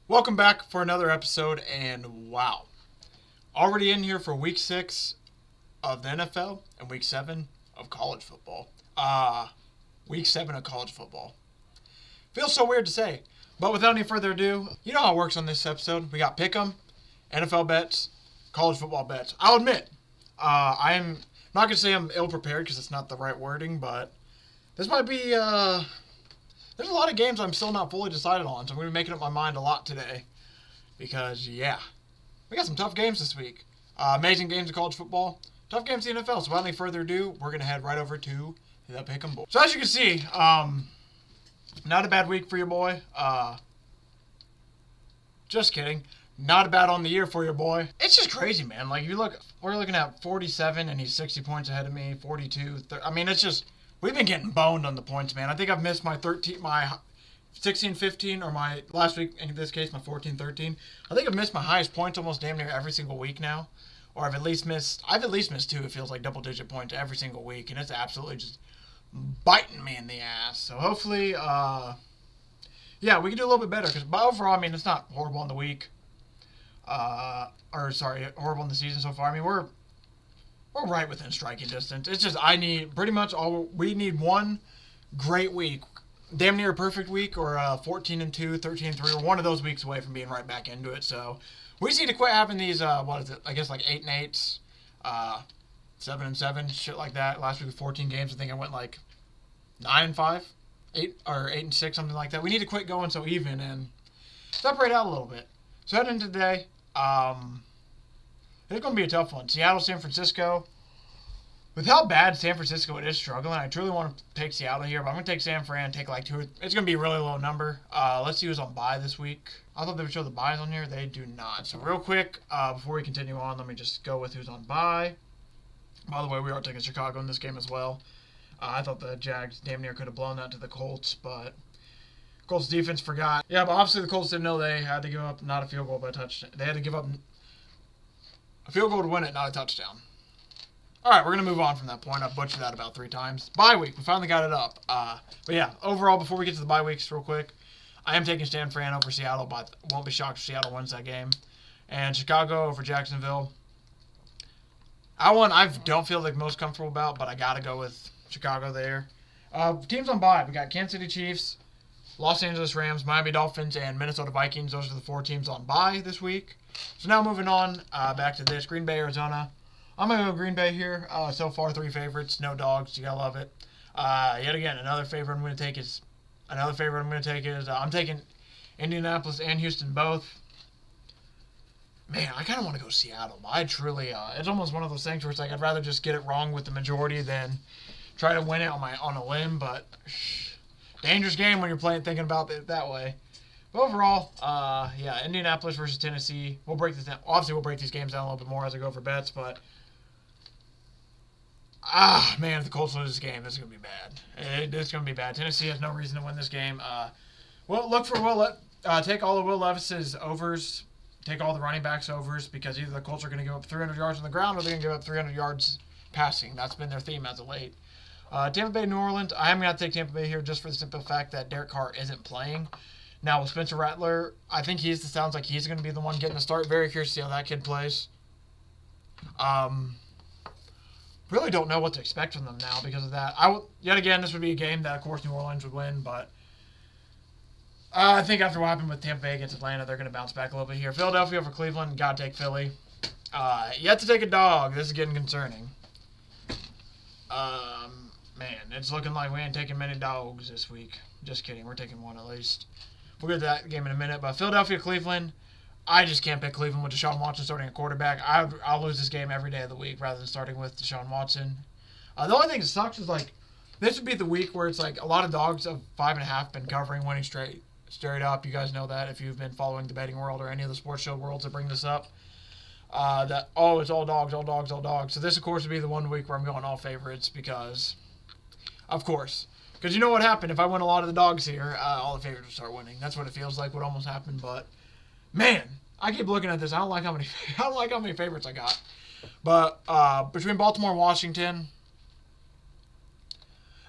Welcome back for another episode, and wow. Already in here for week 6 of the NFL and week 7 of college football. Week 7 of college football. Feels so weird to say, but without any further ado, you know how it works on this episode. We got Pickem, NFL bets, college football bets. I'll admit, I'm not going to say I'm ill-prepared because it's not the right wording, but this might be, there's a lot of games I'm still not fully decided on, so I'm going to be making up my mind a lot today. Because, yeah, we got some tough games this week. Amazing games of college football, tough games in the NFL. So without any further ado, we're going to head right over to the Pickem Bowl. So as you can see, not a bad week for your boy. Just kidding. Not a bad on the year for your boy. It's just crazy, man. Like, you look, we're looking at 47, and he's 60 points ahead of me, 42. I mean, it's just... We've been getting boned on the points, man. I think I've missed my 16-15, or my last week, in this case, my 14-13. I think I've missed my highest points almost damn near every single week now. Or I've at least missed 2, it feels like, double-digit points every single week. And it's absolutely just biting me in the ass. So hopefully, yeah, we can do a little bit better. But overall, I mean, it's not horrible in the week. Horrible in the season so far. I mean, we're right within striking distance. It's just we need one great week, damn near a perfect week, or 14-2, 13-3, or one of those weeks away from being right back into it. So we just need to quit having these, like 8-8s, 7-7, shit like that. Last week with 14 games, I think I went like 9-5, 8-6, something like that. We need to quit going so even and separate out a little bit. So heading into today, it's going to be a tough one. Seattle, San Francisco. With how bad San Francisco is struggling, I truly want to take Seattle here, but I'm going to take San Fran, take like 2 or... It's going to be a really low number. Let's see who's on bye this week. I thought they would show the byes on here. They do not. So real quick, before we continue on, let me just go with who's on bye. By the way, we are taking Chicago in this game as well. I thought the Jags damn near could have blown that to the Colts, but Colts defense forgot. Yeah, but obviously the Colts didn't know they had to give up not a field goal, but a touchdown. They had to give up a field goal to win it, not a touchdown. All right, we're going to move on from that point. I've butchered that about 3 times. Bye week. We finally got it up. But yeah, overall, before we get to the bye weeks real quick, I am taking San Fran over Seattle, but won't be shocked if Seattle wins that game. And Chicago over Jacksonville. I don't feel like most comfortable about, but I got to go with Chicago there. Teams on bye. We got Kansas City Chiefs, Los Angeles Rams, Miami Dolphins, and Minnesota Vikings. Those are the 4 teams on bye this week. So now moving on, back to this. Green Bay, Arizona. I'm going to go Green Bay here. So far, 3 favorites. No dogs. You got to love it. Yet again, another favorite I'm going to take is I'm taking Indianapolis and Houston both. Man, I kind of want to go Seattle. I truly, it's almost one of those things where it's like I'd rather just get it wrong with the majority than try to win it on a limb. But dangerous game when you're thinking about it that way. But overall, yeah, Indianapolis versus Tennessee. We'll break this down. Obviously, we'll break these games down a little bit more as I go for bets, but man, if the Colts lose this game, this is going to be bad. It's going to be bad. Tennessee has no reason to win this game. Well, look for take all of Will Levis's overs, take all the running backs overs, because either the Colts are going to give up 300 yards on the ground or they're going to give up 300 yards passing. That's been their theme as of late. Tampa Bay, New Orleans. I am going to take Tampa Bay here just for the simple fact that Derek Carr isn't playing. Now, with Spencer Rattler, I think sounds like he's going to be the one getting the start. Very curious to see how that kid plays. Really don't know what to expect from them now because of that. Yet again, this would be a game that, of course, New Orleans would win, but I think after what happened with Tampa Bay against Atlanta, they're going to bounce back a little bit here. Philadelphia over Cleveland. Got to take Philly. Yet to take a dog. This is getting concerning. Man, it's looking like we ain't taking many dogs this week. Just kidding. We're taking one at least. We'll get to that game in a minute. But Philadelphia, Cleveland, I just can't pick Cleveland with Deshaun Watson starting a quarterback. I'll lose this game every day of the week rather than starting with Deshaun Watson. The only thing that sucks is, like, this would be the week where it's like a lot of dogs of 5.5 been covering, winning straight up. You guys know that if you've been following the betting world or any of the sports show worlds that bring this up. It's all dogs. So this, of course, would be the one week where I'm going all favorites because, of course. Because you know what happened? If I win a lot of the dogs here, all the favorites will start winning. That's what it feels like would almost happen. But, man, I keep looking at this. I don't like how many favorites I got. But between Baltimore and Washington,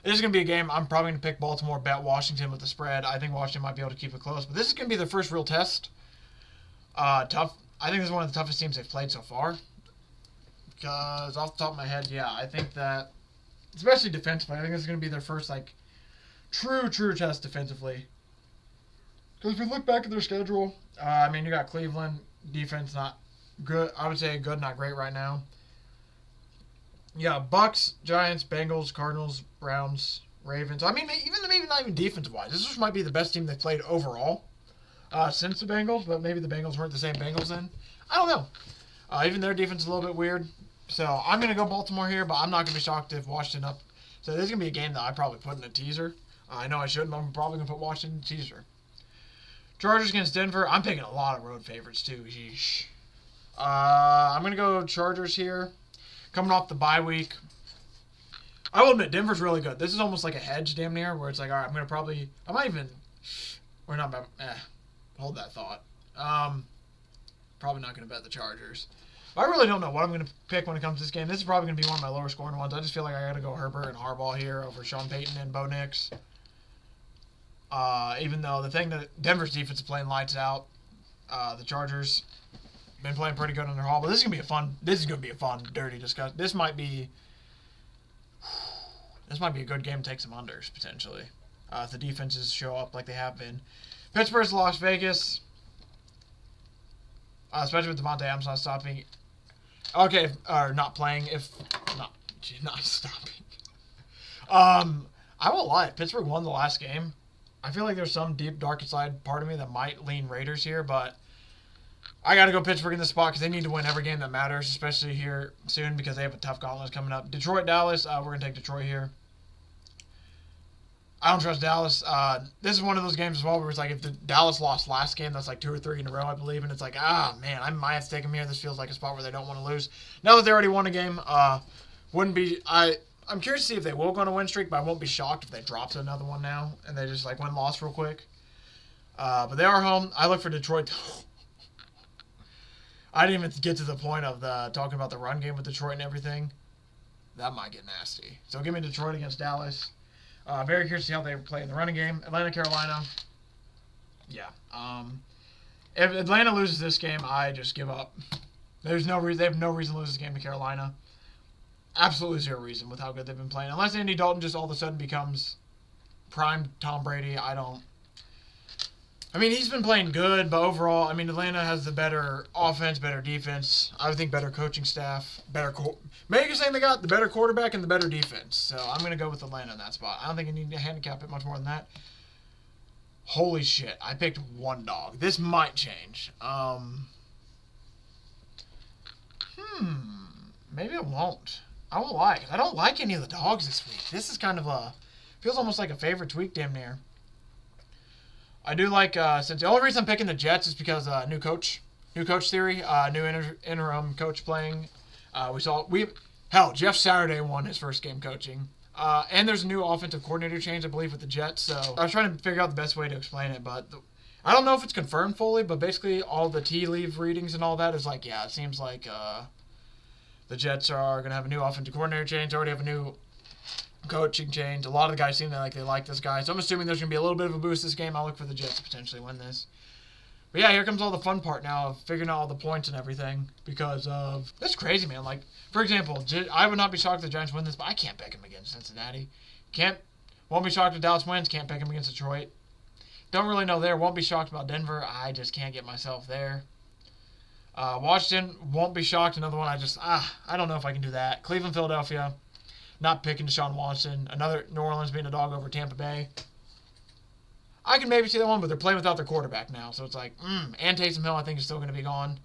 this is going to be a game I'm probably going to pick Baltimore, bet Washington with the spread. I think Washington might be able to keep it close. But this is going to be the first real test Tough. I think this is one of the toughest teams they've played so far. Because off the top of my head, yeah, I think that, especially defensively, I think this is going to be their first, like, true test defensively. Because if you look back at their schedule, I mean, you got Cleveland, defense not good. I would say good, not great right now. Yeah, Bucks, Giants, Bengals, Cardinals, Browns, Ravens. I mean, maybe not even defensive-wise. This just might be the best team they've played overall since the Bengals, but maybe the Bengals weren't the same Bengals then. I don't know. Even their defense is a little bit weird. So I'm going to go Baltimore here, but I'm not going to be shocked if Washington up. So this is going to be a game that I probably put in a teaser. I know I shouldn't, but I'm probably going to put Washington in a teaser. Chargers against Denver. I'm picking a lot of road favorites too. Yeesh. I'm going to go Chargers here. Coming off the bye week. I will admit, Denver's really good. This is almost like a hedge damn near, where it's like, all right, I'm going to probably, I might even, we're not, hold that thought. Probably not going to bet the Chargers. I really don't know what I'm going to pick when it comes to this game. This is probably going to be one of my lower scoring ones. I just feel like I got to go Herbert and Harbaugh here over Sean Payton and Bo Nix. Even though the thing that Denver's defense is playing lights out, the Chargers been playing pretty good on their haul. But this is going to be a fun, dirty discussion. This might be a good game to take some unders potentially. If the defenses show up like they have been. Pittsburgh's Las Vegas. Especially with Devontae Adams not stopping. Okay, or not playing. If not stopping. I won't lie. If Pittsburgh won the last game, I feel like there's some deep, dark inside part of me that might lean Raiders here, but I got to go Pittsburgh in this spot because they need to win every game that matters, especially here soon because they have a tough gauntlet coming up. Detroit, Dallas. We're going to take Detroit here. I don't trust Dallas. This is one of those games as well where it's like if the Dallas lost last game, that's like 2 or 3 in a row, I believe, and it's like, man, I might have to take them here. This feels like a spot where they don't want to lose. Now that they already won a game, I'm curious to see if they will go on a win streak, but I won't be shocked if they drop to another one now and they just like win-loss real quick. But they are home. I look for Detroit. I didn't even get to the point of talking about the run game with Detroit and everything. That might get nasty. So give me Detroit against Dallas. Very curious to see how they play in the running game. Atlanta, Carolina. Yeah. If Atlanta loses this game, I just give up. There's no reason. They have no reason to lose this game to Carolina. Absolutely zero reason with how good they've been playing. Unless Andy Dalton just all of a sudden becomes prime Tom Brady, I mean, he's been playing good, but overall, I mean, Atlanta has the better offense, better defense. I would think better coaching staff, maybe you're saying they got the better quarterback and the better defense. So I'm going to go with Atlanta in that spot. I don't think you need to handicap it much more than that. Holy shit, I picked one dog. This might change. Maybe it won't. I won't lie, because I don't like any of the dogs this week. This is kind of feels almost like a favorite tweak damn near. I do like, since the only reason I'm picking the Jets is because new coach theory, new interim coach playing. Jeff Saturday won his first game coaching. And there's a new offensive coordinator change, I believe, with the Jets. So I was trying to figure out the best way to explain it, but I don't know if it's confirmed fully, but basically all the tea leaf readings and all that is like, yeah, it seems like the Jets are going to have a new offensive coordinator change, already have a new coaching change. A lot of the guys seem like they like this guy. So I'm assuming there's going to be a little bit of a boost this game. I'll look for the Jets to potentially win this. But yeah, here comes all the fun part now of figuring out all the points and everything because of... That's crazy, man. Like, for example, I would not be shocked if the Giants win this, but I can't pick them against Cincinnati. Won't be shocked if Dallas wins. Can't pick them against Detroit. Don't really know there. Won't be shocked about Denver. I just can't get myself there. Washington, won't be shocked. Another one I don't know if I can do that. Cleveland, Philadelphia. Not picking Deshaun Watson. Another New Orleans being a dog over Tampa Bay. I can maybe see that one, but they're playing without their quarterback now. So it's like, and Taysom Hill I think is still going to be gone.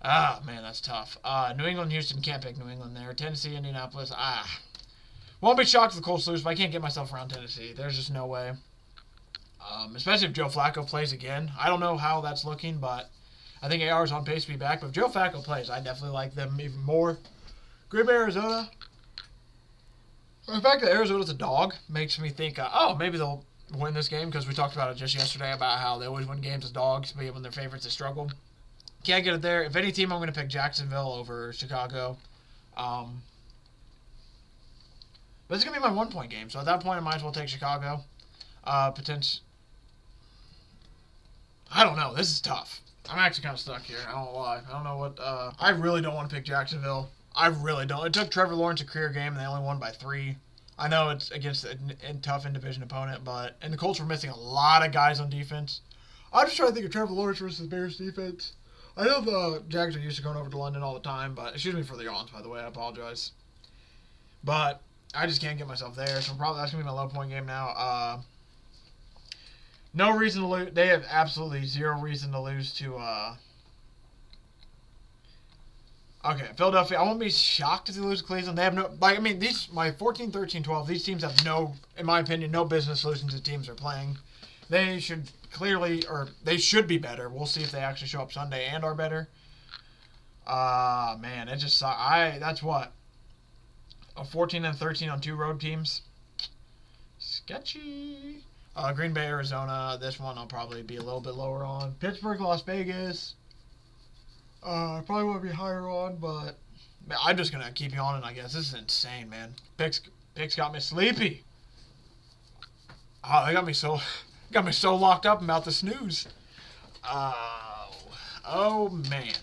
Man, that's tough. New England, Houston, can't pick New England there. Tennessee, Indianapolis, won't be shocked if the Colts lose, but I can't get myself around Tennessee. There's just no way. Especially if Joe Flacco plays again. I don't know how that's looking, but I think AR is on pace to be back. But if Joe Flacco plays, I definitely like them even more. Green Bay, Arizona. The fact that Arizona's a dog makes me think, maybe they'll win this game because we talked about it just yesterday about how they always win games as dogs, but when they're favorites, they struggle. Can't get it there. If any team, I'm going to pick Jacksonville over Chicago. But it's going to be my 1-point game, so at that point, I might as well take Chicago. I don't know. This is tough. I'm actually kind of stuck here. I don't lie. I don't know what. I really don't want to pick Jacksonville. I really don't. It took Trevor Lawrence a career game, and they only won by 3. I know it's against a tough in-division opponent, and the Colts were missing a lot of guys on defense. I'm just trying to think of Trevor Lawrence versus the Bears defense. I know the Jags are used to going over to London all the time, but excuse me for the yawns, by the way. I apologize. But I just can't get myself there, so probably that's going to be my low point game now. No reason to lose. They have absolutely zero reason to lose to, okay, Philadelphia. I won't be shocked if they lose to Cleveland. They have no, like, I mean, my 14, 13, 12, these teams have no, in my opinion, no business losing to the teams they're playing. They should clearly, or they should be better. We'll see if they actually show up Sunday and are better. Man, it just, that's what? A 14 and 13 on 2 road teams. Sketchy. Green Bay, Arizona. This one I'll probably be a little bit lower on. Pittsburgh, Las Vegas. Probably want to be higher on, but man, I'm just gonna keep yawning. I guess this is insane, man. Picks got me sleepy. Oh, they got me so locked up about the snooze. Oh man.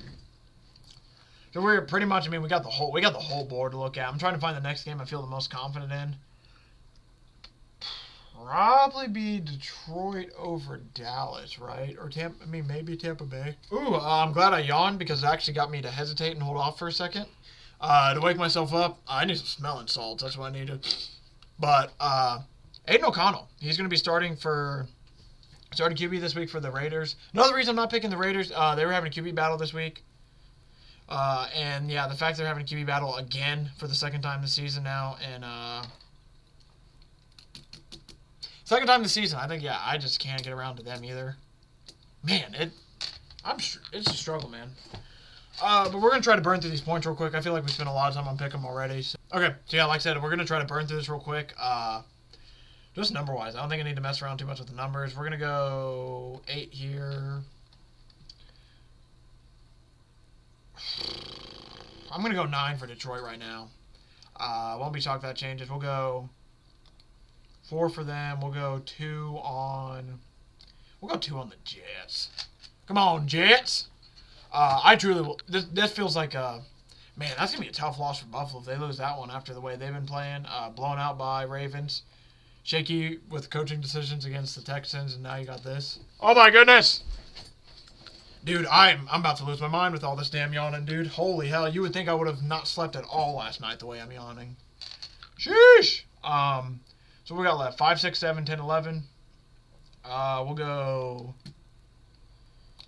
So we're pretty much. I mean, we got the whole board to look at. I'm trying to find the next game I feel the most confident in. Probably be Detroit over Dallas, right? Or Tampa. I mean, maybe Tampa Bay. Ooh, I'm glad I yawned because it actually got me to hesitate and hold off for a second. To wake myself up, I need some smelling salts. That's what I needed. But Aiden O'Connell, he's going to be starting QB this week for the Raiders. Another reason I'm not picking the Raiders, they were having a QB battle this week. And yeah, the fact they're having a QB battle again for the second time this season now, and second time this season, I think, yeah, I just can't get around to them either. Man, it's a struggle, man. But we're going to try to burn through these points real quick. I feel like we spent a lot of time on Pickem already. So. Okay, so yeah, like I said, we're going to try to burn through this real quick. Just number-wise. I don't think I need to mess around too much with the numbers. We're going to go 8 here. I'm going to go 9 for Detroit right now. Won't be shocked if that changes. We'll go 4 for them. We'll go 2 on the Jets. Come on, Jets. I truly will. This feels like man, that's going to be a tough loss for Buffalo if they lose that one after the way they've been playing. Blown out by Ravens. Shaky with coaching decisions against the Texans, and now you got this. Oh, my goodness. Dude, I'm about to lose my mind with all this damn yawning, dude. Holy hell, you would think I would have not slept at all last night the way I'm yawning. Sheesh. So we got left 5, 6, 7, 10, 11. We'll go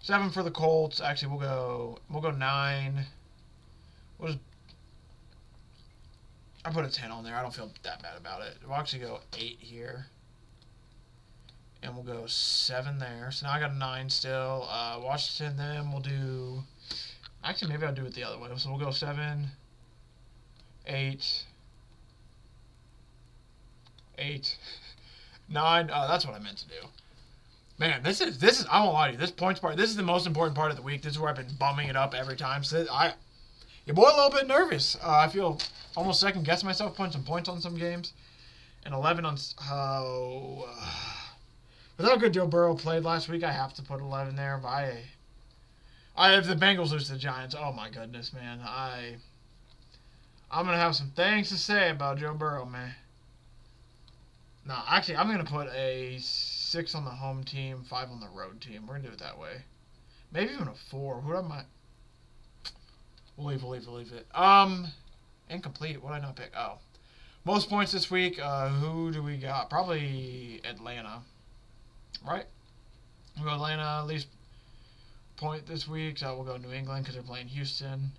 7 for the Colts. Actually, we'll go 9. I put a 10 on there. I don't feel that bad about it. We'll actually go 8 here. And we'll go 7 there. So now I got a 9 still. Washington, then we'll do... Actually, maybe I'll do it the other way. So we'll go 7, 8, 8, 9. That's what I meant to do. Man, this is I won't lie to you. This points part, this is the most important part of the week. This is where I've been bumming it up every time. So your boy a little bit nervous. I feel almost second guessing myself putting some points on some games. And 11 on... With how good Joe Burrow played last week, I have to put 11 there. But if the Bengals lose to the Giants, oh my goodness, man. I'm going to have some things to say about Joe Burrow, man. No, actually, I'm going to put a 6 on the home team, 5 on the road team. We're going to do it that way. Maybe even a 4. Who am I? We'll leave it. Incomplete. What did I not pick? Oh. Most points this week. Who do we got? Probably Atlanta. Right? We'll go Atlanta, least point this week. So we'll go New England because they're playing Houston.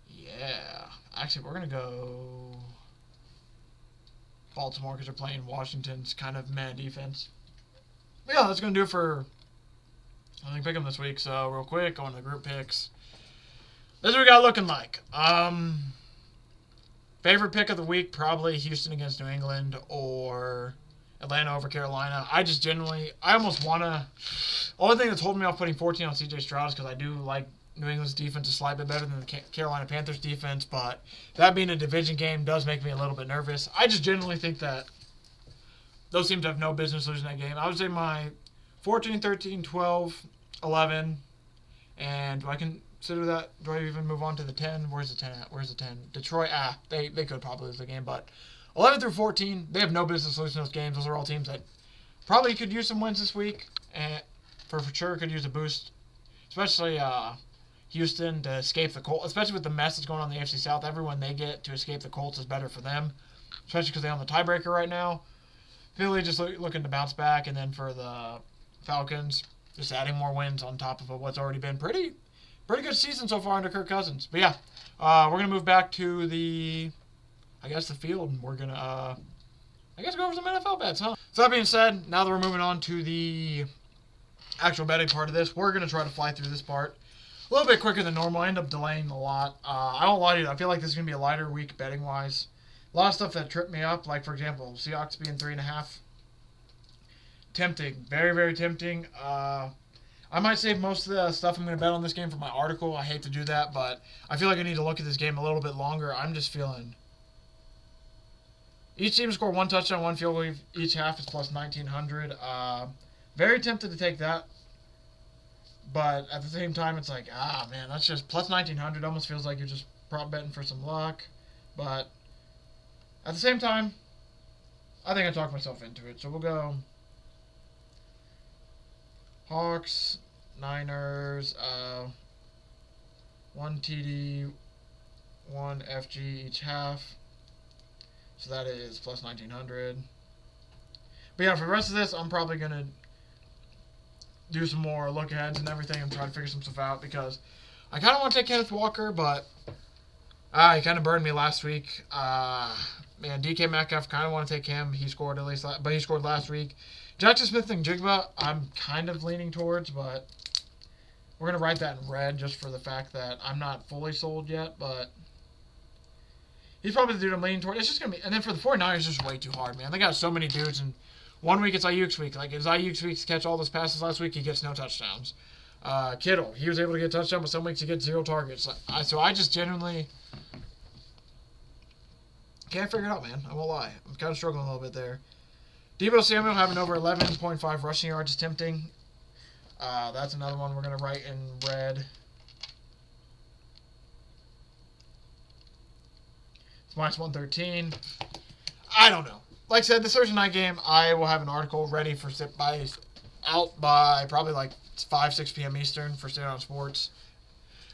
Yeah. Actually, we're going to go Baltimore because they're playing Washington's kind of meh defense. But yeah, that's going to do it for, I think, Pickem this week. So real quick, going to the group picks. This is what we got looking like. Favorite pick of the week, probably Houston against New England or Atlanta over Carolina. I almost want to... Only thing that's holding me off putting 14 on C.J. Stroud is because I do like New England's defense a slight bit better than the Carolina Panthers defense, but that being a division game does make me a little bit nervous. I just generally think that those teams have no business losing that game. I would say my 14, 13, 12, 11, And do I consider that? Do I even move on to the 10? Where's the 10 at? Where's the 10? Detroit, they could probably lose the game, but 11 through 14, they have no business losing those games. Those are all teams that probably could use some wins this week, and for sure could use a boost, especially Houston to escape the Colts, especially with the mess that's going on in the AFC South. Everyone they get to escape the Colts is better for them, especially because they own the tiebreaker right now. Philly just looking to bounce back, and then for the Falcons, just adding more wins on top of what's already been pretty good season so far under Kirk Cousins. But yeah, we're going to move back to the field, and we're going to, go over some NFL bets, huh? So that being said, now that we're moving on to the actual betting part of this, we're going to try to fly through this part a little bit quicker than normal. I end up delaying a lot. I won't lie to you, I feel like this is going to be a lighter week betting-wise. A lot of stuff that tripped me up, like, for example, Seahawks being 3.5. Tempting. Very, very tempting. I might save most of the stuff I'm going to bet on this game for my article. I hate to do that, but I feel like I need to look at this game a little bit longer. I'm just feeling... Each team score one touchdown, one field goal each half is plus 1,900. Very tempted to take that. But at the same time, it's like, man, that's just plus 1,900. Almost feels like you're just prop betting for some luck. But at the same time, I think I talked myself into it. So we'll go Hawks, Niners, 1 TD, 1 FG each half. So that is plus 1,900. But yeah, for the rest of this, I'm probably going to do some more look aheads and everything and try to figure some stuff out because I kind of want to take Kenneth Walker, but he kind of burned me last week. Man, DK Metcalf, kind of want to take him. He scored but he scored last week. Jackson Smith and Jigba, I'm kind of leaning towards, but we're going to write that in red just for the fact that I'm not fully sold yet, but he's probably the dude I'm leaning toward. It's just going to be... And then for the 49ers, it's just way too hard, man. They got so many dudes, and one week it's Ayuk's week. Like, it's Ayuk's week to catch all those passes last week. He gets no touchdowns. Kittle, he was able to get a touchdown, but some weeks he gets 0 targets. So I just genuinely can't figure it out, man. I won't lie. I'm kind of struggling a little bit there. Deebo Samuel having over 11.5 rushing yards is tempting. That's another one we're going to write in red. It's minus 113. I don't know. Like I said, this Thursday night game, I will have an article ready for out by probably like 5, 6 p.m. Eastern for Sit On Sports.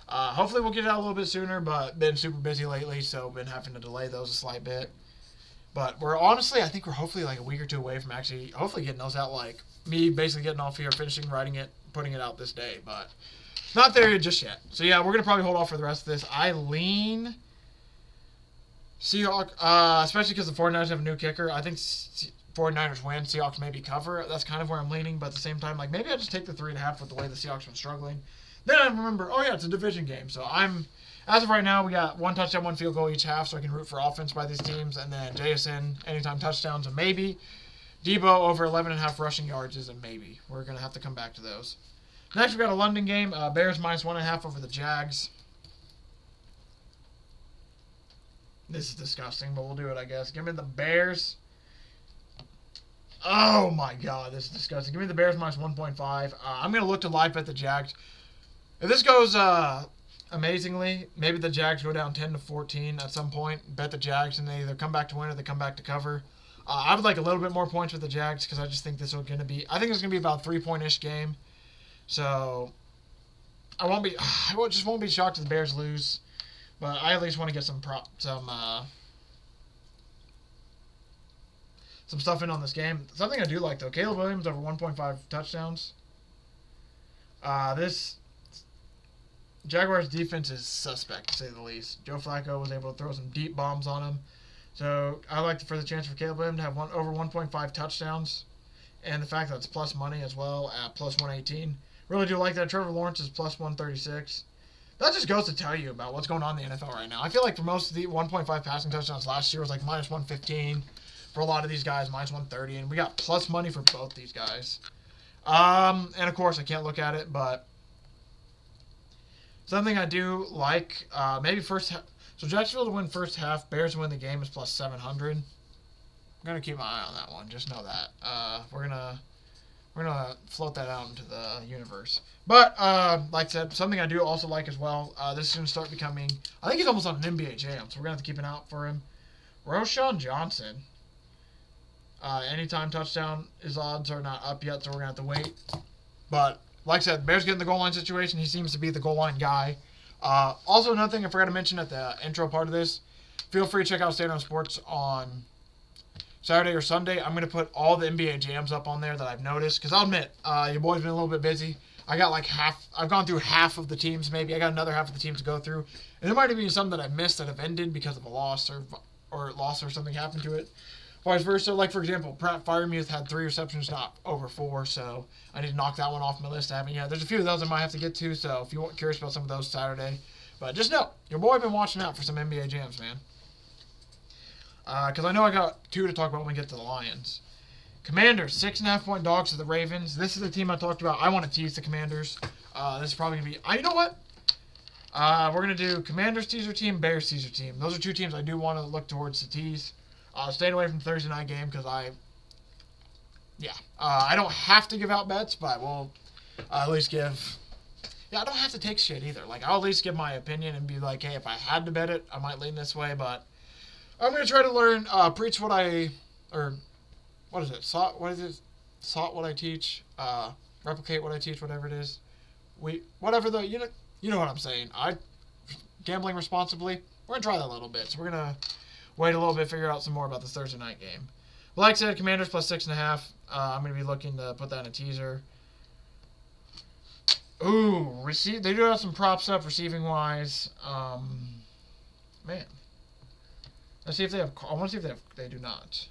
Hopefully we'll get it out a little bit sooner, but been super busy lately, so been having to delay those a slight bit. But I think we're hopefully like a week or two away from actually hopefully getting those out, like me basically getting off here, finishing writing it, putting it out this day. But not there just yet. So yeah, we're going to probably hold off for the rest of this. I lean Seahawks, especially because the 49ers have a new kicker. I think 49ers win. Seahawks maybe cover. That's kind of where I'm leaning. But at the same time, like maybe I just take the 3.5 with the way the Seahawks have been struggling. Then I remember, it's a division game. So as of right now, we got 1 touchdown, 1 field goal each half, so I can root for offense by these teams. And then JSN, anytime touchdowns, a maybe. Debo over 11.5 rushing yards is a maybe. We're going to have to come back to those. Next, we got a London game. Bears minus 1.5 over the Jags. This is disgusting, but we'll do it, I guess. Give me the Bears. Oh, my God. This is disgusting. Give me the Bears minus 1.5. I'm going to look to live bet the Jags. If this goes amazingly, maybe the Jags go down 10-14 at some point. Bet the Jags, and they either come back to win or they come back to cover. I would like a little bit more points with the Jags because I just think this is going to be... I think it's going to be about a 3-point-ish game. So, I won't be shocked if the Bears lose. But I at least want to get some stuff in on this game. Something I do like, though. Caleb Williams over 1.5 touchdowns. This Jaguars defense is suspect, to say the least. Joe Flacco was able to throw some deep bombs on him. So I like for the chance for Caleb Williams to have over 1.5 touchdowns. And the fact that it's plus money as well at plus 118. Really do like that. Trevor Lawrence is plus 136. That just goes to tell you about what's going on in the NFL right now. I feel like for most of the 1.5 passing touchdowns last year was like minus 115. For a lot of these guys, minus 130. And we got plus money for both these guys. And of course, I can't look at it, but something I do like, maybe first half. So Jacksonville to win first half, Bears to win the game is plus 700. I'm going to keep my eye on that one. Just know that. We're going to We're going to float that out into the universe. But, like I said, something I do also like as well, this is going to start becoming, I think he's almost on an NBA Jam, so we're going to have to keep an eye out for him. Rowan Johnson. Anytime touchdown, his odds are not up yet, so we're going to have to wait. But, like I said, Bears getting the goal line situation. He seems to be the goal line guy. Also, another thing I forgot to mention at the intro part of this, feel free to check out Stand On Sports on Saturday or Sunday. I'm going to put all the NBA jams up on there that I've noticed. Because I'll admit, your boy's been a little bit busy. I got like I've gone through half of the teams maybe. I got another half of the teams to go through. And there might have been some that I missed that have ended because of a loss or something happened to it. Vice versa. Like, for example, Pratt Firemuth had 3 receptions, not over 4. So I need to knock that one off my list. I haven't yet. There's a few of those I might have to get to. So if you're curious about some of those Saturday. But just know, your boy been watching out for some NBA jams, man. Because I know I got 2 to talk about when we get to the Lions. Commanders, 6.5-point dogs to the Ravens. This is the team I talked about. I want to tease the Commanders. This is probably going to be... you know what? We're going to do Commanders teaser team, Bears teaser team. Those are 2 teams I do want to look towards to tease. Staying away from the Thursday night game because I don't have to give out bets, but I will at least give... I don't have to take shit either. Like, I'll at least give my opinion and be like, hey, if I had to bet it, I might lean this way, but I'm going to try to learn, preach what I... Or... What is it? Sought what I teach. Replicate what I teach. Whatever it is. Whatever the you know what I'm saying. Gambling responsibly. We're gonna try that a little bit. So we're gonna wait a little bit, figure out some more about this Thursday night game. But like I said, Commanders plus 6.5. I'm gonna be looking to put that in a teaser. Ooh, They do have some props up receiving wise. Man. Let's see if they have. I want to see if they have. They do not.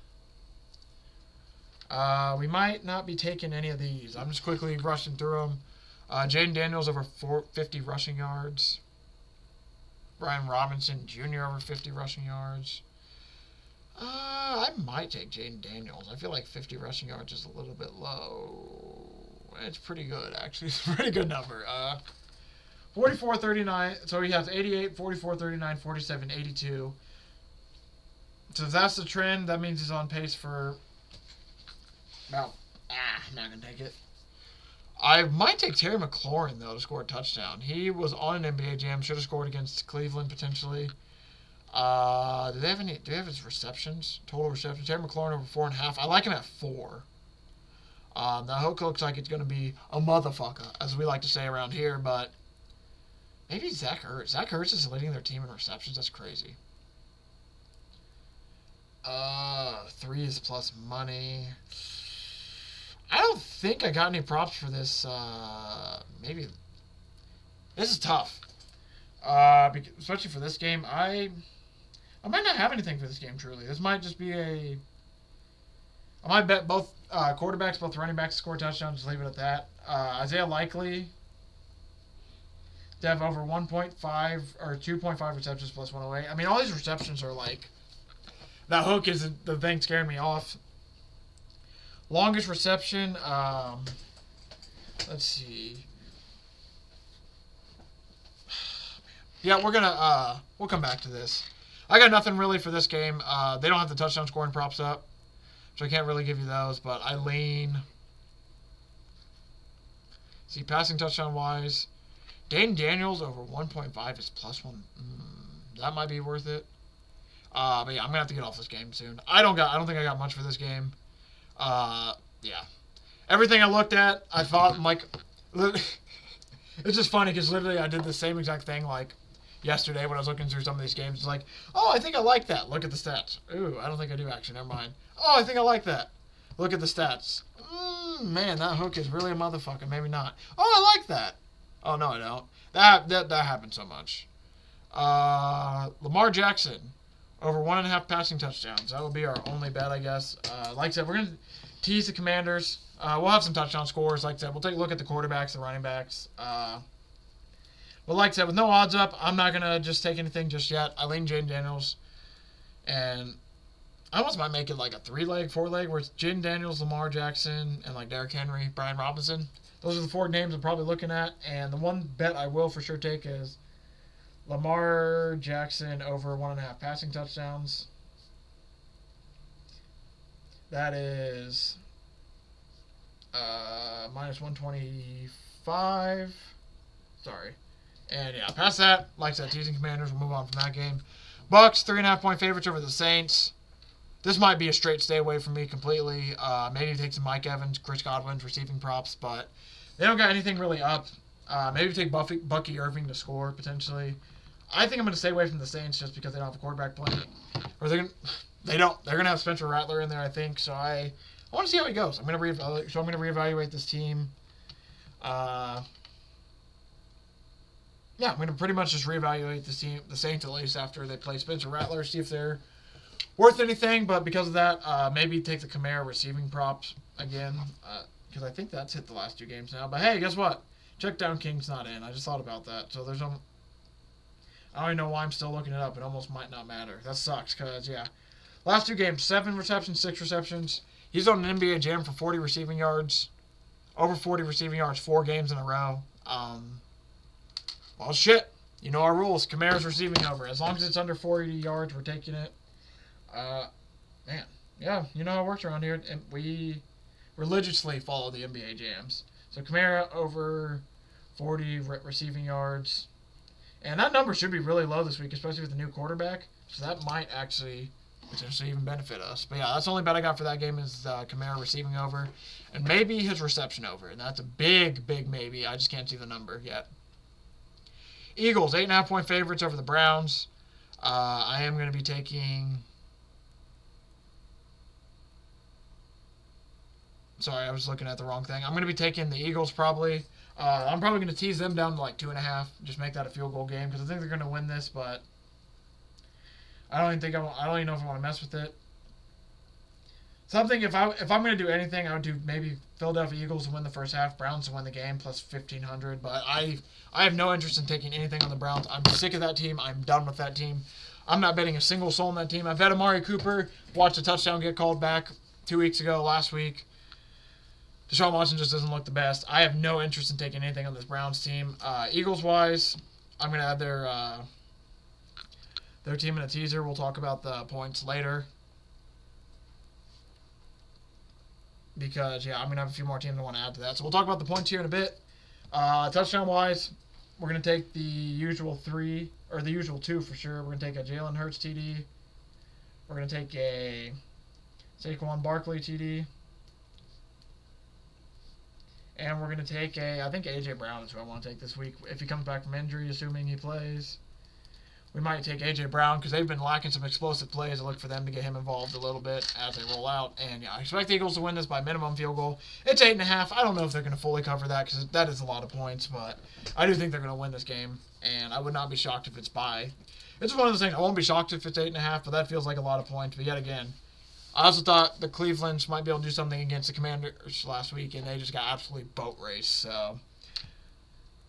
We might not be taking any of these. I'm just quickly rushing through them. Jaden Daniels over 50 rushing yards. Brian Robinson Jr. over 50 rushing yards. I might take Jaden Daniels. I feel like 50 rushing yards is a little bit low. It's pretty good, actually. It's a pretty good number. 44-39. So he has 88, 44, 39, 47, 82. So if that's the trend, that means he's on pace for... I'm not going to take it. I might take Terry McLaurin, though, to score a touchdown. He was on an NBA Jam. Should have scored against Cleveland, potentially. Do they have his receptions? Total receptions. Terry McLaurin over 4.5. I like him at 4. Now, Hook looks like it's going to be a motherfucker, as we like to say around here, but maybe Zach Ertz. Zach Ertz is leading their team in receptions. That's crazy. 3 is plus money. I don't think I got any props for this. Maybe. This is tough. Especially for this game. I might not have anything for this game, truly. This might just be a... I might bet both quarterbacks, both running backs score touchdowns. Just leave it at that. Isaiah Likely to have over 1.5 or 2.5 receptions plus 108. I mean, all these receptions are like... That Hook is the thing scaring me off. Longest reception, let's see. Yeah, we'll come back to this. I got nothing really for this game. They don't have the touchdown scoring props up, so I can't really give you those, but I lean. See, passing touchdown wise, Dane Daniels over 1.5 is plus 1. That might be worth it. But yeah, I'm gonna have to get off this game soon. I don't think I got much for this game. Yeah. Everything I looked at, I thought, like, it's just funny because literally I did the same exact thing, like, yesterday when I was looking through some of these games. It's like, oh, I think I like that. Look at the stats. Ooh, I don't think I do, actually. Never mind. Oh, I think I like that. Look at the stats. Man, that Hook is really a motherfucker. Maybe not. Oh, I like that. Oh, no, I don't. That happens so much. Lamar Jackson. Over 1.5 passing touchdowns. That will be our only bet, I guess. Like I said, we're going to tease the Commanders. We'll have some touchdown scores. Like I said, we'll take a look at the quarterbacks, the running backs. But like I said, with no odds up, I'm not going to just take anything just yet. I lean Jaden Daniels. And I almost might make it like a 3-leg, 4-leg, where it's Jaden Daniels, Lamar Jackson, and like Derrick Henry, Brian Robinson. Those are the 4 names I'm probably looking at. And the one bet I will for sure take is Lamar Jackson over 1.5 passing touchdowns. That is Minus 125. Sorry. And yeah, past that, like I said, teasing Commanders. We'll move on from that game. Bucks, 3.5-point favorites over the Saints. This might be a straight stay away from me completely. Maybe take some Mike Evans, Chris Godwin's receiving props, but they don't got anything really up. Maybe take Bucky Irving to score, potentially. I think I'm going to stay away from the Saints just because they don't have a quarterback playing. Or they don't. They're going to have Spencer Rattler in there, I think. So I want to see how he goes. I'm going to reevaluate this team. Yeah, I'm going to pretty much just reevaluate this team, the Saints at least, after they play Spencer Rattler, see if they're worth anything. But because of that, maybe take the Kamara receiving props again, because I think that's hit the last 2 games now. But hey, guess what? Check down King's not in. I just thought about that. So there's I don't even know why I'm still looking it up. It almost might not matter. That sucks because, yeah. Last 2 games, 7 receptions, 6 receptions. He's on an NBA Jam for 40 receiving yards. Over 40 receiving yards 4 games in a row. Well, shit. You know our rules. Kamara's receiving over. As long as it's under 40 yards, we're taking it. Man. Yeah, you know how it works around here. And we religiously follow the NBA Jams. So Kamara over 40 receiving yards. And that number should be really low this week, especially with the new quarterback. So that might actually potentially even benefit us. But yeah, that's the only bet I got for that game is Kamara receiving over. And maybe his reception over. And that's a big, big maybe. I just can't see the number yet. Eagles, 8.5-point favorites over the Browns. I am going to be taking... Sorry, I was looking at the wrong thing. I'm going to be taking the Eagles probably. I'm probably going to tease them down to like 2.5. Just make that a field goal game because I think they're going to win this, but I don't even know if I want to mess with it. Something if I'm going to do anything, I would do maybe Philadelphia Eagles to win the first half, Browns to win the game plus 1,500. But I have no interest in taking anything on the Browns. I'm sick of that team. I'm done with that team. I'm not betting a single soul on that team. I bet Amari Cooper. Watched a touchdown get called back 2 weeks ago, last week. Deshaun Watson just doesn't look the best. I have no interest in taking anything on this Browns team. Eagles-wise, I'm going to add their team in a teaser. We'll talk about the points later. Because, yeah, I'm going to have a few more teams I want to add to that. So we'll talk about the points here in a bit. Touchdown-wise, we're going to take the usual 3, or the usual 2 for sure. We're going to take a Jalen Hurts TD. We're going to take a Saquon Barkley TD. And we're going to take I think A.J. Brown is who I want to take this week. If he comes back from injury, assuming he plays. We might take A.J. Brown because they've been lacking some explosive plays. I look for them to get him involved a little bit as they roll out. And, yeah, I expect the Eagles to win this by minimum field goal. It's 8.5. I don't know if they're going to fully cover that because that is a lot of points. But I do think they're going to win this game. And I would not be shocked if it's by. It's one of those things. I won't be shocked if it's 8.5, but that feels like a lot of points. But yet again, I also thought the Clevelands might be able to do something against the Commanders last week, and they just got absolutely boat raced. So,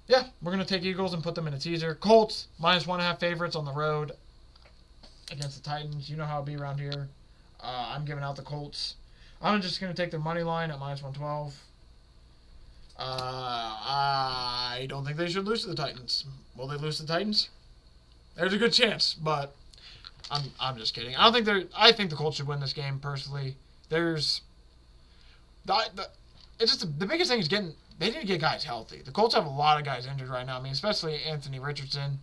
yeah, we're going to take Eagles and put them in a teaser. Colts, minus 1.5 favorites on the road against the Titans. You know how it'll be around here. I'm giving out the Colts. I'm just going to take their money line at minus 112. I don't think they should lose to the Titans. Will they lose to the Titans? There's a good chance, but I'm just kidding. I think the Colts should win this game personally. It's just the biggest thing is they need to get guys healthy. The Colts have a lot of guys injured right now. I mean, especially Anthony Richardson.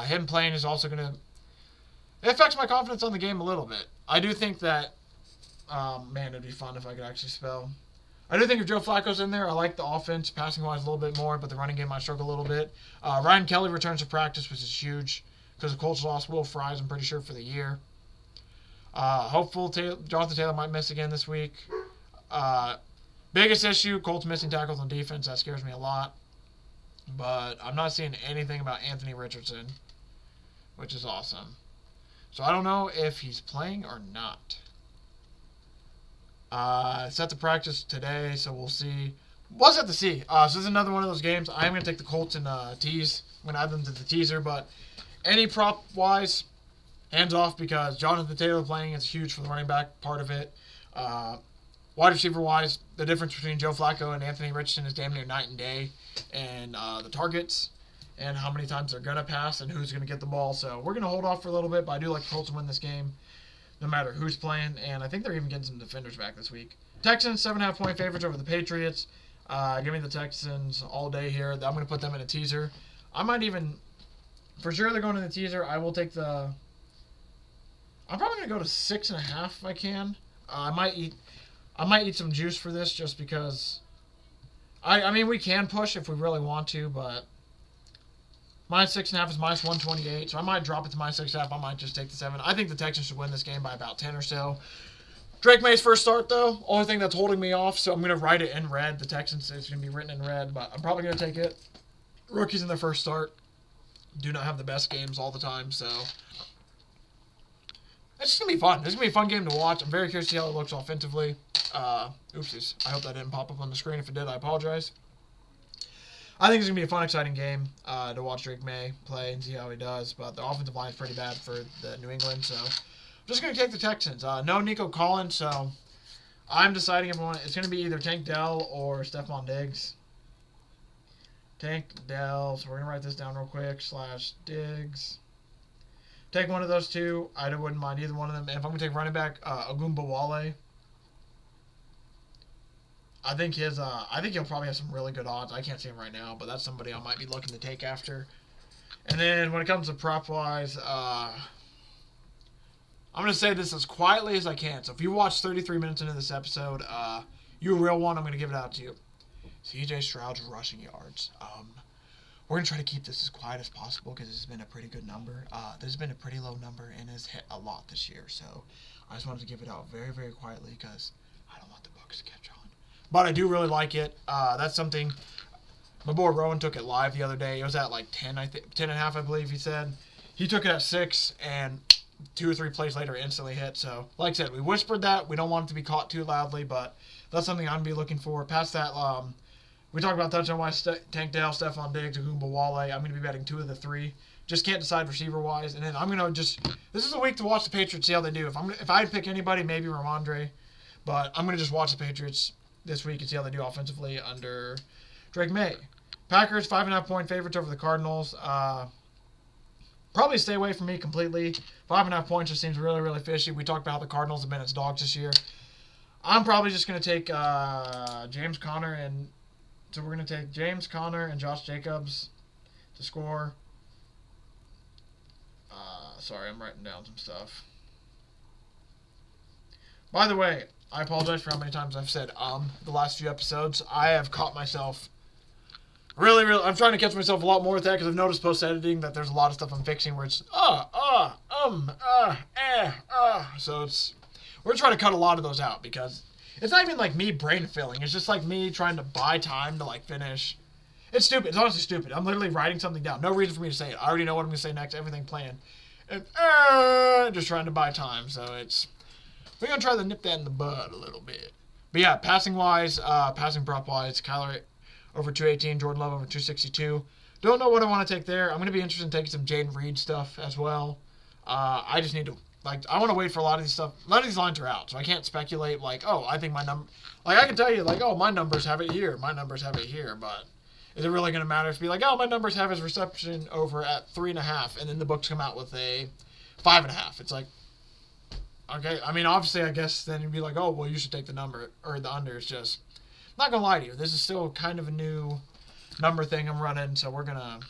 Him playing is also going to it affects my confidence on the game a little bit. I do think that man, it'd be fun if I could actually spell. I do think if Joe Flacco's in there, I like the offense, passing-wise a little bit more, but the running game might struggle a little bit. Ryan Kelly returns to practice, which is huge, because the Colts lost Will Fries, I'm pretty sure, for the year. Hopeful Jonathan Taylor might miss again this week. Biggest issue, Colts missing tackles on defense. That scares me a lot. But I'm not seeing anything about Anthony Richardson, which is awesome. So I don't know if he's playing or not. Set to practice today, so we'll see. We'll have to see. So this is another one of those games. I'm going to take the Colts and tease. I'm going to add them to the teaser, but any prop-wise, hands off because Jonathan Taylor playing is huge for the running back part of it. Wide receiver-wise, the difference between Joe Flacco and Anthony Richardson is damn near night and day. And the targets and how many times they're going to pass and who's going to get the ball. So we're going to hold off for a little bit, but I do like the Colts to win this game. no matter who's playing. And I think they're even getting some defenders back this week. Texans, 7.5-point favorites over the Patriots. Give me the Texans all day here. I'm going to put them in a teaser. I might even, for sure they're going in the teaser. I will take the, I'm probably going to go to 6.5 if I can. I might eat some juice for this just because, I mean, we can push if we really want to, but -6.5 is -128, so I might drop it to -6.5. I might just take the 7. I think the Texans should win this game by about 10 or so. Drake May's first start, though, only thing that's holding me off, so I'm going to write it in red. The Texans, it's going to be written in red, but I'm probably going to take it. Rookies in their first start do not have the best games all the time, so it's just going to be fun. This is going to be a fun game to watch. I'm very curious to see how it looks offensively. Oopsies. I hope that didn't pop up on the screen. If it did, I apologize. I think it's going to be a fun, exciting game to watch Drake May play and see how he does, but the offensive line is pretty bad for the New England, so I'm just going to take the Texans. No Nico Collins, so I'm deciding everyone. It's going to be either Tank Dell or Stephon Diggs. Tank Dell, so we're going to write this down real quick, /Diggs. Take one of those two. I wouldn't mind either one of them. And if I'm going to take running back, Ogunbowale. I think he'll probably have some really good odds. I can't see him right now, but that's somebody I might be looking to take after. And then when it comes to prop-wise, I'm going to say this as quietly as I can. So if you watch 33 minutes into this episode, you a real one, I'm going to give it out to you. C.J. Stroud's rushing yards. We're going to try to keep this as quiet as possible because this has been a pretty good number. This has been a pretty low number and has hit a lot this year. So I just wanted to give it out very, very quietly because I don't want the books to catch on. But I do really like it. That's something my boy Rowan took it live the other day. It was at like 10, 10.5, I believe he said. He took it at 6, and 2 or 3 plays later instantly hit. So, like I said, we whispered that. We don't want it to be caught too loudly, but that's something I'm going to be looking for. Past that, we talked about touchdown-wise, Tank Dell, Stephon Diggs, Ogunbowale. I'm going to be betting 2 of the 3. Just can't decide receiver-wise. And then I'm going to just – this is a week to watch the Patriots, see how they do. If I had to pick anybody, maybe Ramondre. But I'm going to just watch the Patriots this week and see how they do offensively under Drake May. Packers, 5.5-point favorites over the Cardinals. Probably stay away from me completely. 5.5 points just seems really, really fishy. We talked about how the Cardinals have been its dogs this year. I'm probably just going to take James Conner, and so we're going to take James Conner and Josh Jacobs to score. Sorry, I'm writing down some stuff. By the way, I apologize for how many times I've said the last few episodes. I have caught myself really, I'm trying to catch myself a lot more with that because I've noticed post-editing that there's a lot of stuff I'm fixing where it's so we're trying to cut a lot of those out because it's not even like me brain filling. It's just like me trying to buy time to like finish. It's stupid. It's honestly stupid. I'm literally writing something down. No reason for me to say it. I already know what I'm going to say next. Everything planned. And just trying to buy time. So we're going to try to nip that in the bud a little bit. But yeah, passing-wise, passing prop-wise, Kyler over 218, Jordan Love over 262. Don't know what I want to take there. I'm going to be interested in taking some Jaden Reed stuff as well. I just need to, I want to wait for a lot of these stuff. A lot of these lines are out, so I can't speculate, I think my number, I can tell you, my numbers have it here, my numbers have it here, but is it really going to matter if be my numbers have his reception over at 3.5, and then the books come out with a 5.5. It's like, okay, I mean, obviously, I guess then you'd be like, oh, well, you should take the number, or the under. It's just, I'm not going to lie to you. This is still kind of a new number thing I'm running, so we're going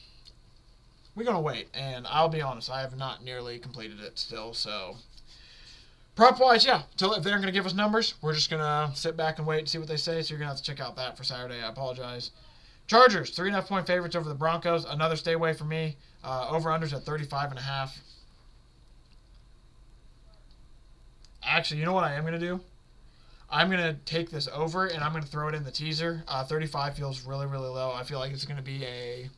to wait. And I'll be honest, I have not nearly completed it still, so. Prop-wise, yeah, if they're going to give us numbers, we're just going to sit back and wait and see what they say, so you're going to have to check out that for Saturday. I apologize. Chargers, 3.5-point favorites over the Broncos. Another stay away from me. Over-unders at 35.5. Actually, you know what I am going to do? I'm going to take this over, and I'm going to throw it in the teaser. 35 feels really, really low. I feel like it's going to be a...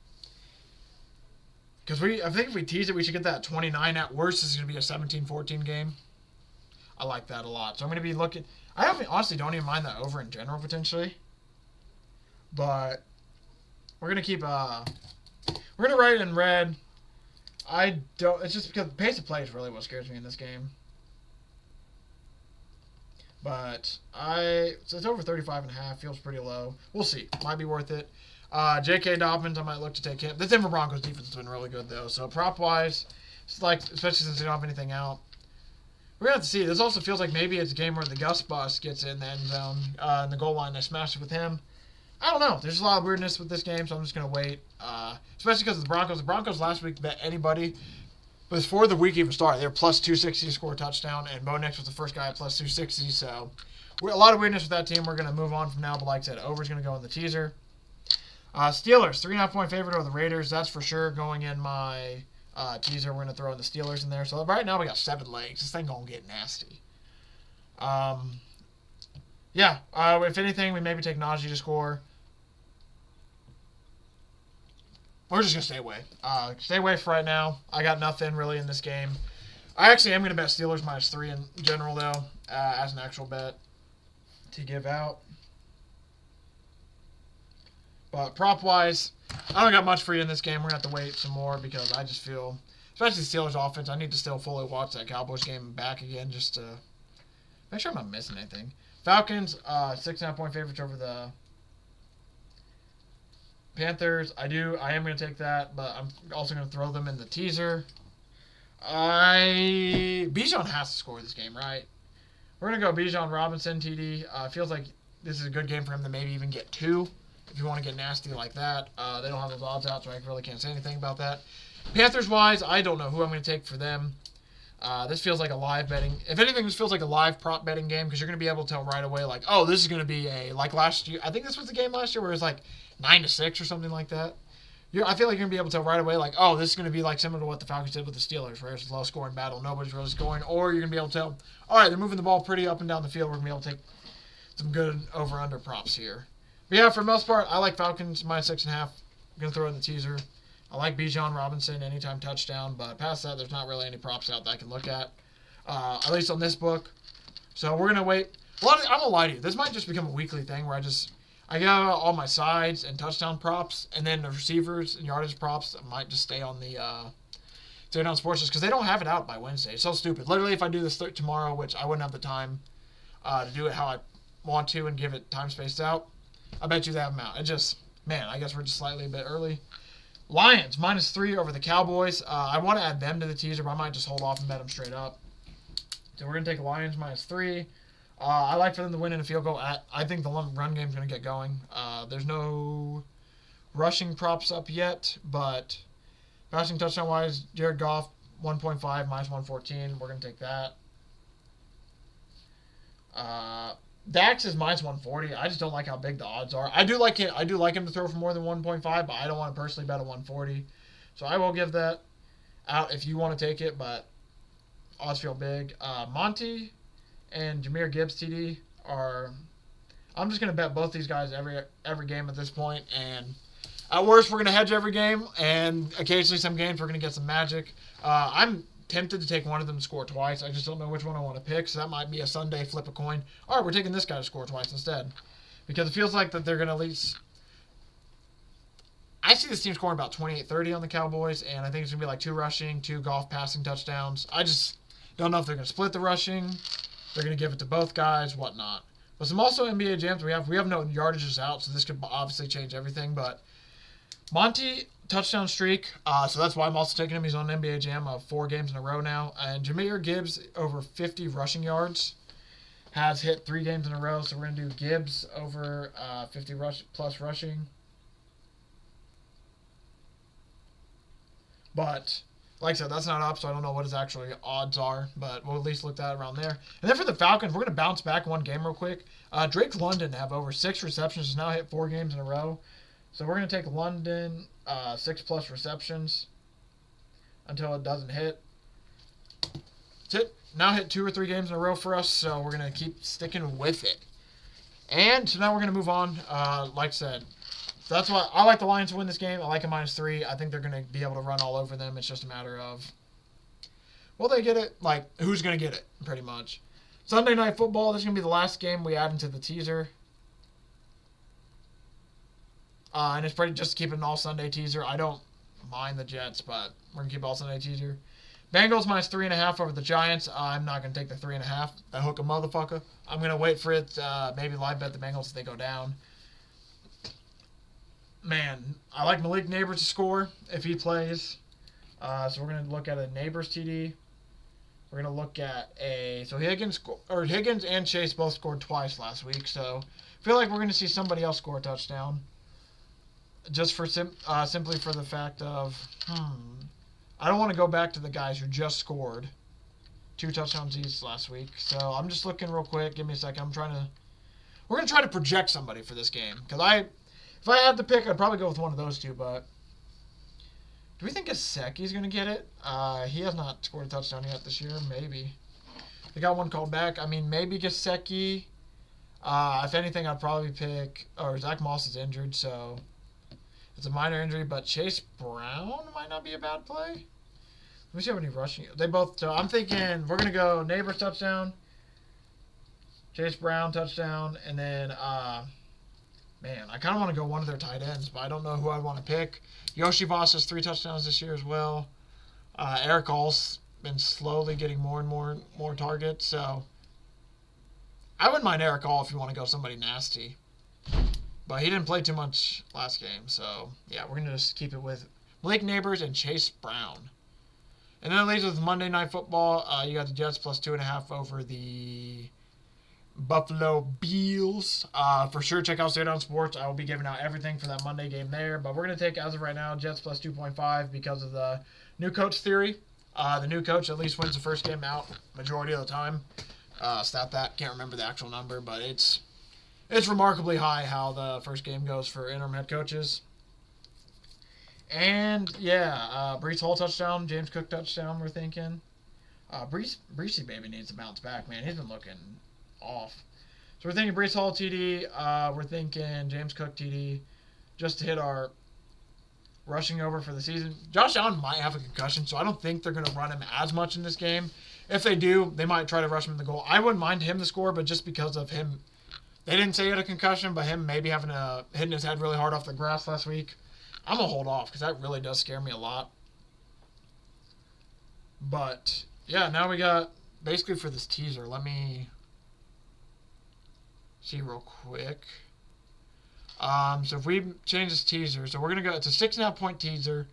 Because I think if we tease it, we should get that 29 at worst. This is going to be a 17-14 game. I like that a lot. So I'm going to be looking... I honestly don't even mind that over in general, potentially. But we're going to keep... We're going to write it in red. It's just because the pace of play is really what scares me in this game. But so it's over 35.5. Feels pretty low. We'll see. Might be worth it. J.K. Dobbins, I might look to take him. The Denver Broncos defense has been really good, though. So prop-wise, it's especially since they don't have anything out, We're going to have to see. This also feels like maybe it's a game where the Gus Bus gets in the end zone in the goal line. They smash it with him. I don't know. There's a lot of weirdness with this game, so I'm just going to wait. Especially because of the Broncos. The Broncos last week bet anybody. But before the week even started, they were plus 260 to score a touchdown, and Bo Nix was the first guy at plus 260. So a lot of weirdness with that team. We're going to move on from now, but like I said, over's going to go in the teaser. Steelers, 3.5-point favorite over the Raiders. That's for sure going in my teaser. We're going to throw in the Steelers in there. So right now we got 7 legs. This thing going to get nasty. If anything, we maybe take Najee to score. We're just going to stay away. Stay away for right now. I got nothing really in this game. I actually am going to bet Steelers -3 in general, though, as an actual bet to give out. But prop-wise, I don't got much for you in this game. We're going to have to wait some more because I just feel, especially the Steelers offense, I need to still fully watch that Cowboys game back again just to make sure I'm not missing anything. Falcons, 6.5-point favorites over the Panthers. I am going to take that, but I'm also going to throw them in the teaser. Bijan has to score this game, right? We're going to go Bijan Robinson TD. Feels like this is a good game for him to maybe even get 2 if you want to get nasty like that. They don't have those odds out, so I really can't say anything about that. Panthers-wise, I don't know who I'm going to take for them. This feels like a live betting. If anything, this feels like a live prop betting game because you're going to be able to tell right away, like, oh, this is going to be like last year. I think this was the game last year where it was like 9-6 or something like that. I feel like you're going to be able to tell right away, like, oh, this is going to be like similar to what the Falcons did with the Steelers, where it's a low-scoring battle. Nobody's really scoring. Or you're going to be able to tell, all right, they're moving the ball pretty up and down the field. We're going to be able to take some good over-under props here. But yeah, for the most part, I like Falcons -6.5. I'm going to throw in the teaser. I like Bijan Robinson anytime touchdown, but past that, there's not really any props out that I can look at least on this book. So we're going to wait. I'm going to lie to you. This might just become a weekly thing where I get out all my sides and touchdown props, and then the receivers and yardage props might just stay on the stay on sports because they don't have it out by Wednesday. It's so stupid. Literally, if I do this tomorrow, which I wouldn't have the time to do it how I want to and give it time spaced out, I bet you they have them out. I guess we're just slightly a bit early. Lions, -3 over the Cowboys. I want to add them to the teaser, but I might just hold off and bet them straight up. So we're going to take Lions -3. I like for them to win in a field goal. I think the run game is going to get going. There's no rushing props up yet, but passing touchdown-wise, Jared Goff, 1.5, -114. We're going to take that. Dax is -140. I just don't like how big the odds are. I do like it. I do like him to throw for more than 1.5, but I don't want to personally bet a 140. So I will give that out if you want to take it, but odds feel big. Monty and Jahmyr Gibbs TD are. I'm just gonna bet both these guys every game at this point, and at worst we're gonna hedge every game, and occasionally some games we're gonna get some magic. I'm tempted to take one of them to score twice. I just don't know which one I want to pick, so that might be a Sunday flip a coin. All right, we're taking this guy to score twice instead, because it feels like that they're gonna at least. I see this team scoring about 28-30 on the Cowboys, and I think it's gonna be like 2 rushing, 2 Goff passing touchdowns. I just don't know if they're gonna split the rushing. They're going to give it to both guys, whatnot. But some also NBA jams. We have no yardages out, so this could obviously change everything. But Monty, touchdown streak. So that's why I'm also taking him. He's on an NBA jam of 4 games in a row now. And Jahmyr Gibbs, over 50 rushing yards, has hit 3 games in a row. So we're going to do Gibbs over 50 plus rushing. But like I said, that's not up, so I don't know what his actual odds are, but we'll at least look that around there. And then for the Falcons, we're going to bounce back one game real quick. Drake London have over 6 receptions, has now hit 4 games in a row. So we're going to take London 6+ receptions until it doesn't hit. It's hit. Now hit 2 or 3 games in a row for us, so we're going to keep sticking with it. And so now we're going to move on, like I said. So that's why I like the Lions to win this game. I like a -3. I think they're going to be able to run all over them. It's just a matter of, will they get it? Like, who's going to get it, pretty much. Sunday Night Football, this is going to be the last game we add into the teaser. And it's pretty just to keep it an all-Sunday teaser. I don't mind the Jets, but we're going to keep all-Sunday teaser. Bengals -3.5 over the Giants. I'm not going to take the 3.5. That hook a motherfucker. I'm going to wait for it. Maybe live bet the Bengals if they go down. Man, I like Malik Neighbors to score if he plays. So we're going to look at a Neighbors TD. We're going to look at so Higgins and Chase both scored twice last week, so I feel like we're going to see somebody else score a touchdown. Just for simply for the fact of, I don't want to go back to the guys who just scored 2 touchdowns each last week. So I'm just looking real quick. Give me a second. We're going to try to project somebody for this game. Because if I had to pick, I'd probably go with one of those two. But do we think Gesicki's going to get it? He has not scored a touchdown yet this year. Maybe. They got one called back. I mean, maybe Gesicki. If anything, I'd probably pick, or Zach Moss is injured, so it's a minor injury. But Chase Brown might not be a bad play. Let me see how many rushing. They both. So I'm thinking we're gonna go Neighbors touchdown, Chase Brown touchdown, and then man, I kind of want to go one of their tight ends, but I don't know who I want to pick. Yoshi Voss has 3 touchdowns this year as well. Eric All's been slowly getting more and more targets, so I wouldn't mind Eric All if you want to go somebody nasty, but he didn't play too much last game, so yeah, we're gonna just keep it with Blake Neighbors and Chase Brown. And then it leaves with Monday Night Football. You got the Jets plus 2.5 over the Buffalo Bills. For sure, check out Slate on Sports. I will be giving out everything for that Monday game there. But we're going to take, as of right now, Jets plus 2.5 because of the new coach theory. The new coach at least wins the first game out majority of the time. Stat that. Can't remember the actual number, but it's remarkably high how the first game goes for interim head coaches. And, yeah, Breece Hall touchdown, James Cook touchdown, we're thinking. Breecey baby needs to bounce back, man. He's been looking off. So we're thinking Breece Hall TD. We're thinking James Cook TD just to hit our rushing over for the season. Josh Allen might have a concussion, so I don't think they're going to run him as much in this game. If they do, they might try to rush him in the goal. I wouldn't mind him to score, but just because of him, they didn't say he had a concussion, but him maybe hitting his head really hard off the grass last week, I'm going to hold off because that really does scare me a lot. But, yeah, now we got, basically for this teaser, let me see real quick. So if we change this teaser, so we're going to go, it's a 6.5 point teaser,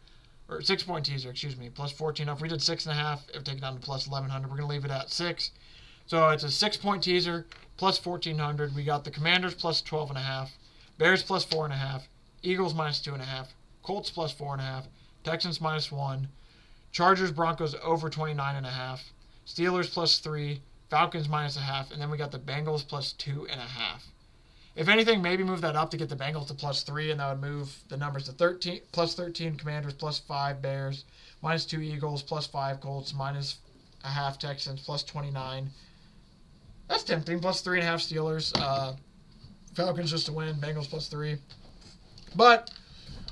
or 6 point teaser, excuse me, plus 14. If we did 6.5, it would take it down to plus 1,100. We're going to leave it at 6. So it's a 6 point teaser, plus 1,400. We got the Commanders plus 12.5, Bears plus 4.5, Eagles minus 2.5, Colts plus 4.5, Texans minus 1, Chargers, Broncos over 29.5, Steelers plus 3, Falcons minus 0.5, and then we got the Bengals plus 2.5. If anything, maybe move that up to get the Bengals to plus 3, and that would move the numbers to 13, plus 13 Commanders, plus 5 Bears, minus 2 Eagles, plus 5 Colts, minus 0.5 Texans, plus 29. That's tempting. Plus 3.5 Steelers. Falcons just to win. Bengals plus 3. But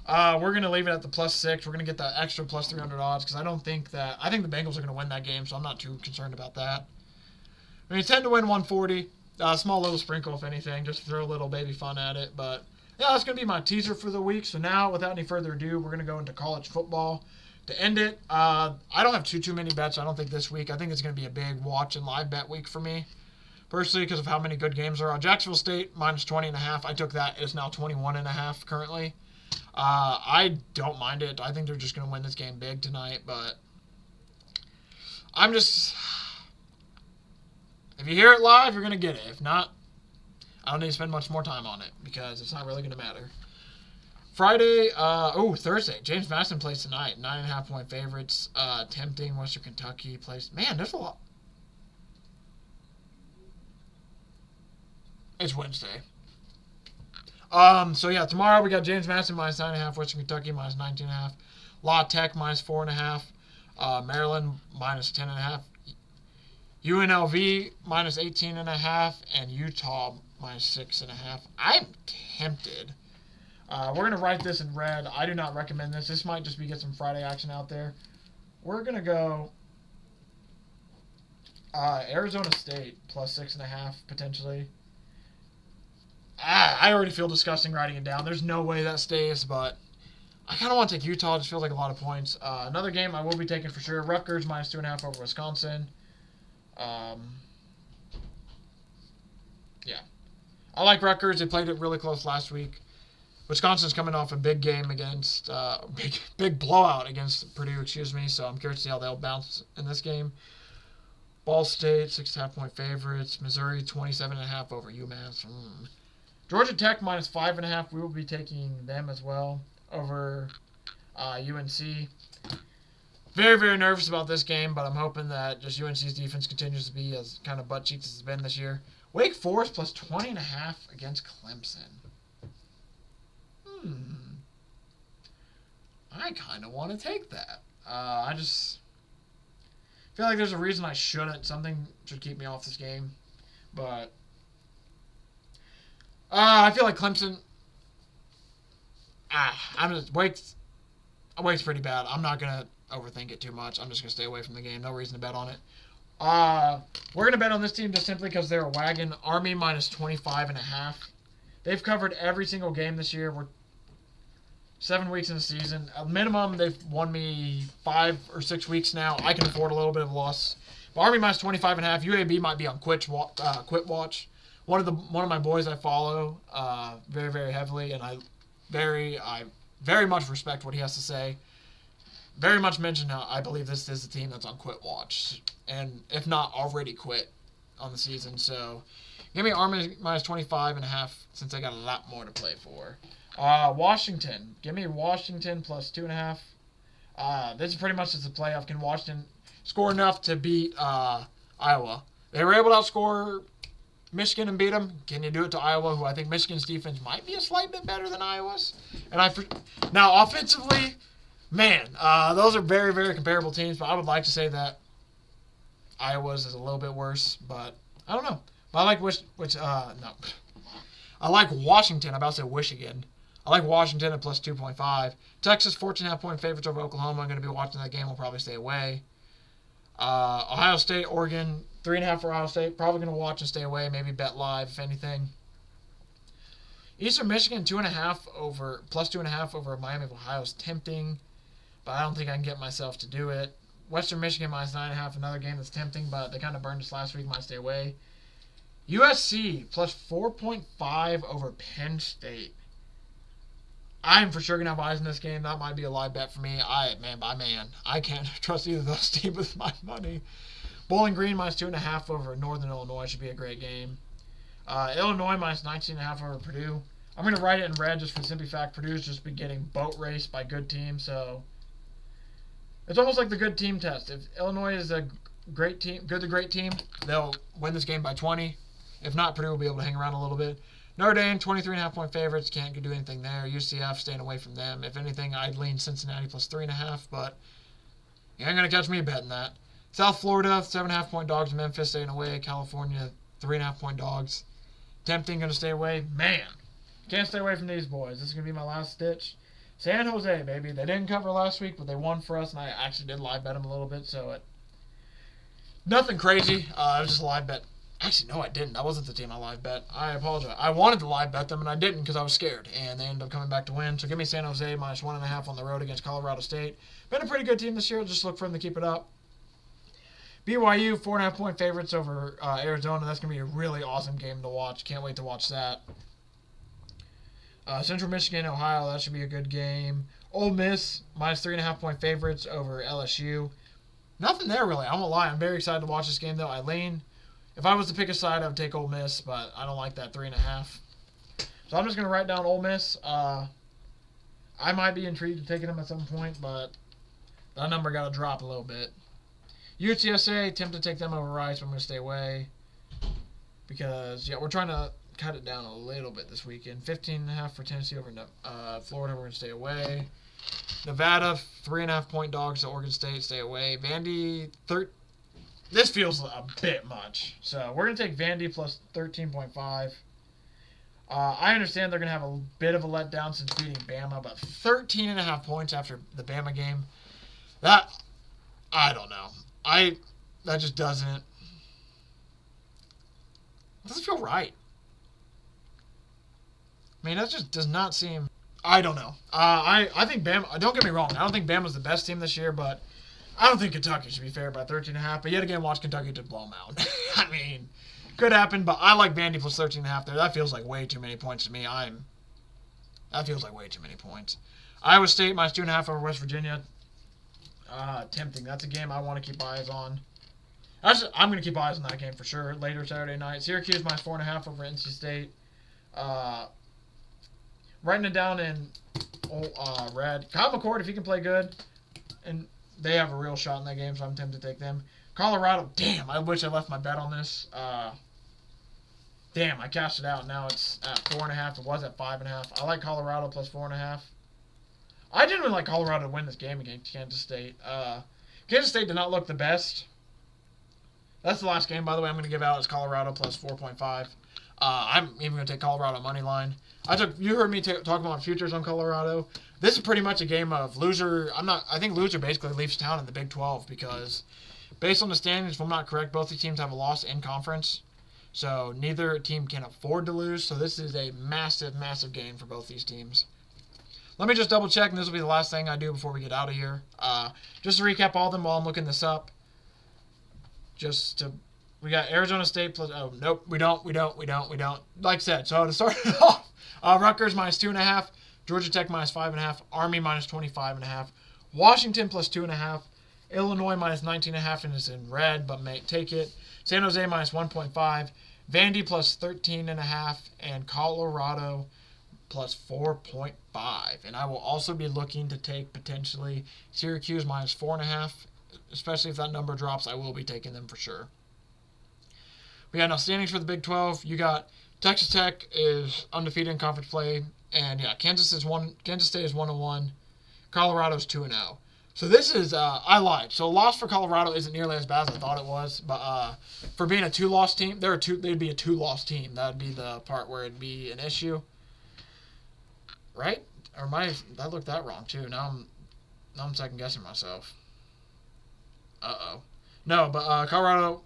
we're going to leave it at the plus 6. We're going to get that extra plus 300 odds because I think the Bengals are going to win that game, so I'm not too concerned about that. I mean, 10 to win 140. Small little sprinkle, if anything, just to throw a little baby fun at it. But, yeah, that's going to be my teaser for the week. So now, without any further ado, we're going to go into college football. To end it, I don't have too many bets, I don't think, this week. I think it's going to be a big watch and live bet week for me, personally, because of how many good games there are. Jacksonville State, minus 20.5. I took that. It's now 21.5 currently. I don't mind it. I think they're just going to win this game big tonight, but I'm just... If you hear it live, you're going to get it. If not, I don't need to spend much more time on it because it's not really going to matter. Friday, Thursday. James Madison plays tonight. 9.5 point favorites. Tempting. Western Kentucky plays. Man, there's a lot. It's Wednesday. So yeah, tomorrow we got James Madison minus 9.5, Western Kentucky minus 19.5, La Tech minus 4.5, Maryland minus 10.5, UNLV minus 18.5, and Utah minus 6.5. I'm tempted. We're going to write this in red. I do not recommend this. This might just be get some Friday action out there. We're going to go Arizona State plus 6.5 potentially. I already feel disgusting writing it down. There's no way that stays, but I kind of want to take Utah. It just feels like a lot of points. Another game I will be taking for sure. Rutgers minus 2.5 over Wisconsin. Yeah. I like Rutgers. They played it really close last week. Wisconsin's coming off a big game against, big blowout against Purdue, so I'm curious to see how they'll bounce in this game. Ball State, 6.5-point favorites. Missouri, 27.5 over UMass. Georgia Tech, minus 5.5. We will be taking them as well over UNC. Very, very nervous about this game, but I'm hoping that just UNC's defense continues to be as kind of butt cheeks as it's been this year. Wake Forest, plus 20.5 against Clemson. I kind of want to take that. I just feel like there's a reason I shouldn't. Something should keep me off this game. But I feel like Clemson. Wake's pretty bad. I'm not gonna overthink it too much. I'm just gonna stay away from the game. No reason to bet on it. We're gonna bet on this team just simply because they're a wagon. Army, minus 25.5. They've covered every single game this year. We're 7 weeks in the season. At minimum, they've won me 5 or 6 weeks now. I can afford a little bit of loss. But Army, minus 25.5. UAB might be on quit watch. One of my boys I follow very, very heavily, and I very much respect what he has to say. Very much mention how I believe this is a team that's on quit watch, and if not already quit on the season. So give me Army minus 25.5 since I got a lot more to play for. Washington. Give me Washington plus 2.5. This is pretty much just a playoff. Can Washington score enough to beat Iowa? They were able to outscore Michigan and beat them. Can you do it to Iowa, who I think Michigan's defense might be a slight bit better than Iowa's? Now, offensively, man, those are very, very comparable teams, but I would like to say that Iowa's is a little bit worse, but I don't know. But I like I like Washington. I'm about to say wish again. I like Washington at plus 2.5. Texas, 14.5-point favorites over Oklahoma. I'm going to be watching that game. We'll probably stay away. Ohio State, Oregon, 3.5 for Ohio State. Probably going to watch and stay away. Maybe bet live, if anything. Eastern Michigan, 2.5 plus 2.5 over Miami of Ohio is tempting, but I don't think I can get myself to do it. Western Michigan, minus 9.5, another game that's tempting, but they kind of burned us last week. Might stay away. USC, plus 4.5 over Penn State. I'm for sure going to have eyes in this game. That might be a live bet for me. I can't trust either of those teams with my money. Bowling Green, minus 2.5 over Northern Illinois. Should be a great game. Illinois, minus 19.5 over Purdue. I'm going to write it in red just for the simple fact Purdue's just been getting boat raced by good teams. So it's almost like the good team test. If Illinois is a great team, good to great team, they'll win this game by 20. If not, Purdue will be able to hang around a little bit. Notre Dame, 23.5-point favorites. Can't do anything there. UCF, staying away from them. If anything, I'd lean Cincinnati plus 3.5, but you ain't going to catch me betting that. South Florida, 7.5-point dogs. Memphis, staying away. California, 3.5-point dogs. Tempting, going to stay away. Man, can't stay away from these boys. This is going to be my last stitch. San Jose, baby. They didn't cover last week, but they won for us, and I actually did live bet them a little bit, so nothing crazy. It was just a live bet. Actually, no, I didn't. That wasn't the team I live bet. I apologize. I wanted to live bet them, and I didn't because I was scared, and they ended up coming back to win. So give me San Jose minus 1.5 on the road against Colorado State. Been a pretty good team this year. Just look for them to keep it up. BYU, 4.5-point favorites over Arizona. That's going to be a really awesome game to watch. Can't wait to watch that. Central Michigan, Ohio. That should be a good game. Ole Miss, minus 3.5-point favorites over LSU. Nothing there, really. I won't lie. I'm very excited to watch this game, though. If I was to pick a side, I would take Ole Miss, but I don't like that 3.5. So I'm just going to write down Ole Miss. I might be intrigued to taking them at some point, but that number got to drop a little bit. UTSA, tempted to take them over Rice, but I'm going to stay away. Because, we're trying to cut it down a little bit this weekend. 15.5 for Tennessee over Florida. We're going to stay away. Nevada, 3.5-point dogs to Oregon State. Stay away. Vandy, this feels a bit much. So we're going to take Vandy plus 13.5. I understand they're going to have a bit of a letdown since beating Bama, but 13.5 points after the Bama game. That, I don't know. That just doesn't feel right. I mean, that just does not seem... I don't know. I think Bama... Don't get me wrong. I don't think Bama's the best team this year, but I don't think Kentucky should be fair by 13.5. But yet again, watch Kentucky just blow them out. I mean, could happen, but I like Vandy plus 13.5 there. That feels like way too many points to me. That feels like way too many points. Iowa State minus 2.5 over West Virginia. Tempting. That's a game I want to keep eyes on. I'm going to keep eyes on that game for sure. Later Saturday night. Syracuse minus 4.5 over NC State. Writing it down in red. Kyle McCord, if he can play good, and they have a real shot in that game, so I'm tempted to take them. Colorado, damn, I wish I left my bet on this. Damn, I cashed it out. Now it's at 4.5. It was at 5.5. I like Colorado plus 4.5. I didn't really like Colorado to win this game against Kansas State. Kansas State did not look the best. That's the last game, by the way, I'm going to give out is Colorado plus 4.5. I'm even going to take Colorado money line. You heard me talk about futures on Colorado. This is pretty much a game of loser. I think loser basically leaves town in the Big 12 because based on the standings, if I'm not correct, both these teams have a loss in conference. So neither team can afford to lose. So this is a massive, massive game for both these teams. Let me just double check, and this will be the last thing I do before we get out of here. Just to recap all of them while I'm looking this up. We got Arizona State plus. Oh nope, we don't. Like I said, so to start it off, Rutgers minus 2.5, Georgia Tech minus 5.5, Army minus 25.5, Washington plus 2.5, Illinois minus 19.5 and is in red but may take it. San Jose minus 1.5, Vandy plus 13.5, and Colorado plus 4.5. And I will also be looking to take potentially Syracuse minus 4.5. Especially if that number drops, I will be taking them for sure. We got now standings for the Big 12. You got Texas Tech is undefeated in conference play, and yeah, Kansas State is 1-1. Colorado's 2-0. So this is I lied. So a loss for Colorado isn't nearly as bad as I thought it was, but for being a two-loss team, they'd be a two-loss team. That'd be the part where it'd be an issue, right? Or I looked that wrong too. Now I'm second guessing myself. No, but Colorado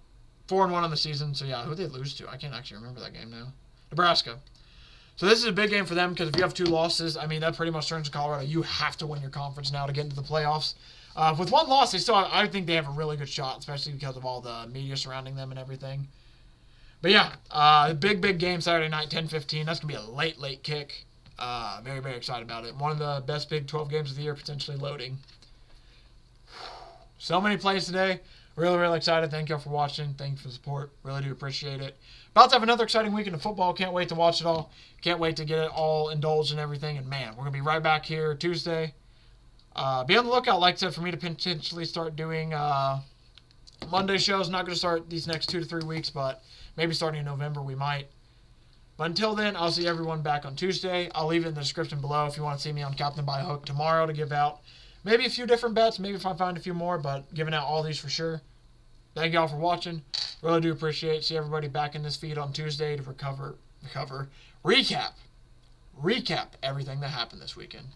4-1 on the season. So yeah, who they lose to? I can't actually remember that game now. Nebraska. So this is a big game for them because if you have two losses, I mean that pretty much turns to Colorado. You have to win your conference now to get into the playoffs. With one loss, I think they have a really good shot, especially because of all the media surrounding them and everything. But yeah, big game Saturday night, 10:15. That's gonna be a late kick. Very, very excited about it. One of the best Big 12 games of the year, potentially loading. So many plays today. Really, really excited. Thank you all for watching. Thank you for the support. Really do appreciate it. About to have another exciting weekend of football. Can't wait to watch it all. Can't wait to get it all indulged and everything. And man, we're going to be right back here Tuesday. Be on the lookout, like I said, for me to potentially start doing Monday shows. Not going to start these next 2 to 3 weeks, but maybe starting in November we might. But until then, I'll see everyone back on Tuesday. I'll leave it in the description below if you want to see me on Captain by Hook tomorrow to give out maybe a few different bets, maybe if I find a few more, but giving out all these for sure. Thank you all for watching. Really do appreciate it. See everybody back in this feed on Tuesday to recap everything that happened this weekend.